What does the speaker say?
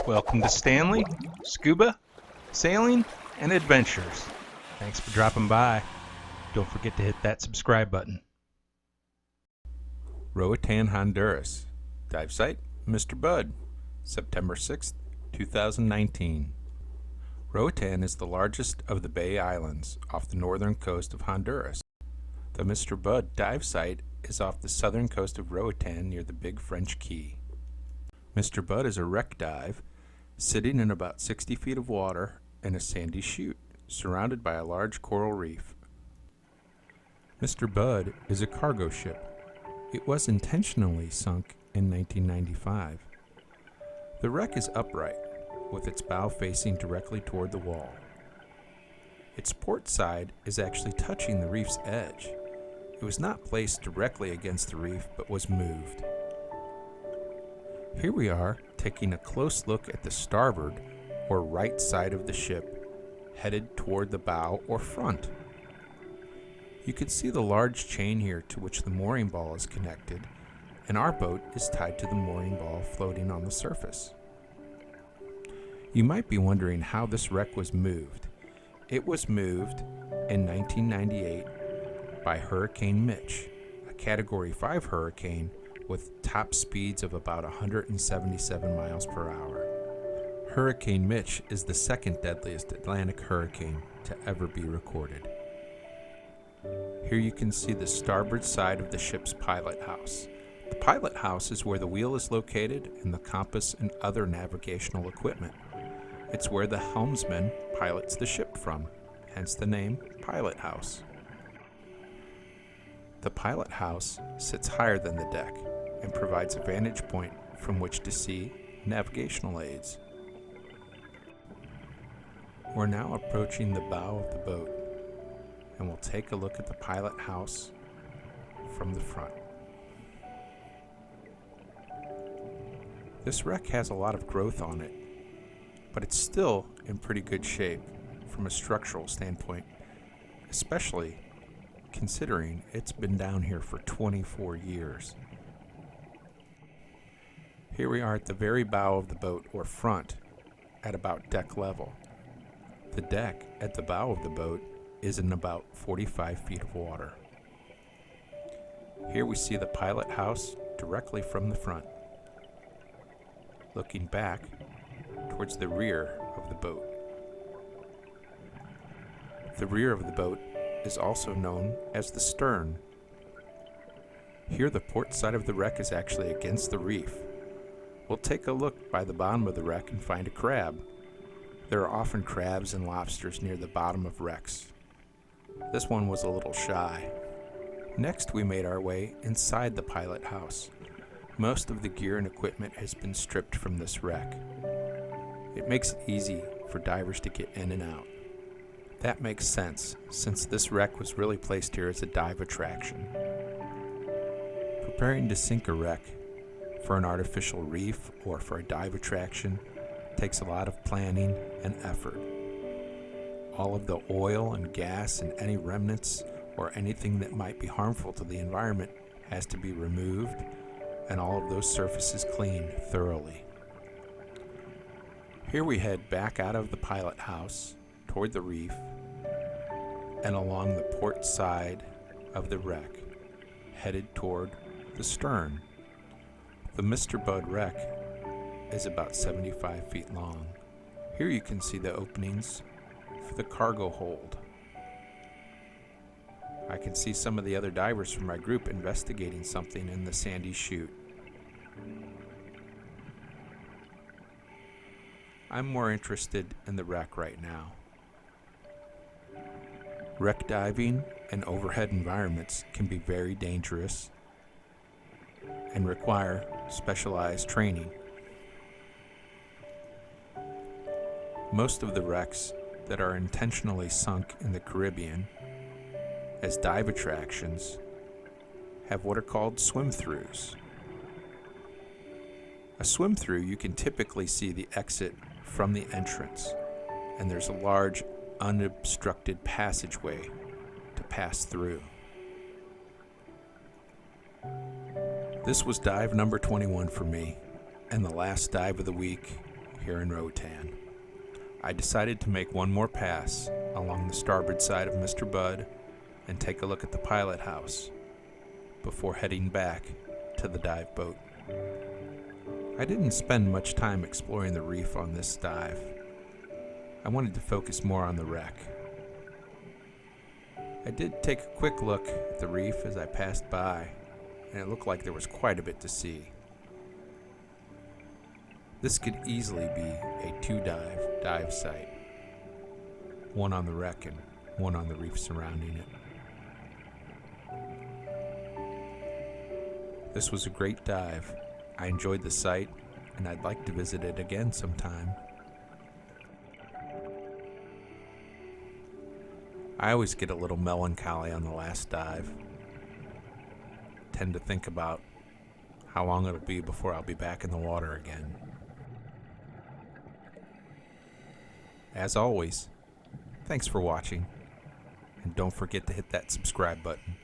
Welcome to Stanley, Scuba, Sailing, and Adventures. Thanks for dropping by. Don't forget to hit that subscribe button. Roatan Honduras. Dive site, Mr. Bud, September 6th, 2019. Roatan is the largest of the Bay Islands off the northern coast of Honduras. The Mr. Bud dive site is off the southern coast of Roatan near the Big French Cay. Mr. Bud is a wreck dive sitting in about 60 feet of water in a sandy chute surrounded by a large coral reef. Mr. Bud is a cargo ship. It was intentionally sunk in 1995. The wreck is upright, with its bow facing directly toward the wall. Its port side is actually touching the reef's edge. It was not placed directly against the reef, but was moved. Here we are, taking a close look at the starboard, or right side of the ship, headed toward the bow or front. You can see the large chain here to which the mooring ball is connected, and our boat is tied to the mooring ball floating on the surface. You might be wondering how this wreck was moved. It was moved in 1998 by Hurricane Mitch, a Category 5 hurricane with top speeds of about 177 miles per hour. Hurricane Mitch is the second deadliest Atlantic hurricane to ever be recorded. Here you can see the starboard side of the ship's pilot house. The pilot house is where the wheel is located and the compass and other navigational equipment. It's where the helmsman pilots the ship from, hence the name Pilot House. The pilot house sits higher than the deck and provides a vantage point from which to see navigational aids. We're now approaching the bow of the boat, and we'll take a look at the pilot house from the front. This wreck has a lot of growth on it, but it's still in pretty good shape from a structural standpoint, especially considering it's been down here for 24 years. Here we are at the very bow of the boat, or front, at about deck level. The deck at the bow of the boat is in about 45 feet of water. Here we see the pilot house directly from the front, looking back towards the rear of the boat. The rear of the boat is also known as the stern. Here the port side of the wreck is actually against the reef. We'll take a look by the bottom of the wreck and find a crab. There are often crabs and lobsters near the bottom of wrecks. This one was a little shy. Next, we made our way inside the pilot house. Most of the gear and equipment has been stripped from this wreck. It makes it easy for divers to get in and out. That makes sense, since this wreck was really placed here as a dive attraction. Preparing to sink a wreck for an artificial reef or for a dive attraction takes a lot of planning and effort. All of the oil and gas and any remnants or anything that might be harmful to the environment has to be removed, and all of those surfaces cleaned thoroughly. Here we head back out of the pilot house toward the reef and along the port side of the wreck, headed toward the stern. The Mr. Bud wreck is about 75 feet long. Here you can see the openings for the cargo hold. I can see some of the other divers from my group investigating something in the sandy chute. I'm more interested in the wreck right now. Wreck diving and overhead environments can be very dangerous and require specialized training. Most of the wrecks that are intentionally sunk in the Caribbean as dive attractions have what are called swim-throughs. A swim-through, you can typically see the exit from the entrance, and there's a large unobstructed passageway to pass through. This was dive number 21 for me, and the last dive of the week here in Roatan. I decided to make one more pass along the starboard side of Mr. Bud and take a look at the pilot house before heading back to the dive boat. I didn't spend much time exploring the reef on this dive. I wanted to focus more on the wreck. I did take a quick look at the reef as I passed by, and it looked like there was quite a bit to see. This could easily be a dive site, one on the wreck and one on the reef surrounding it. This was a great dive. I enjoyed the site, and I'd like to visit it again sometime. I always get a little melancholy on the last dive. Tend to think about how long it'll be before I'll be back in the water again. As always, thanks for watching, and don't forget to hit that subscribe button.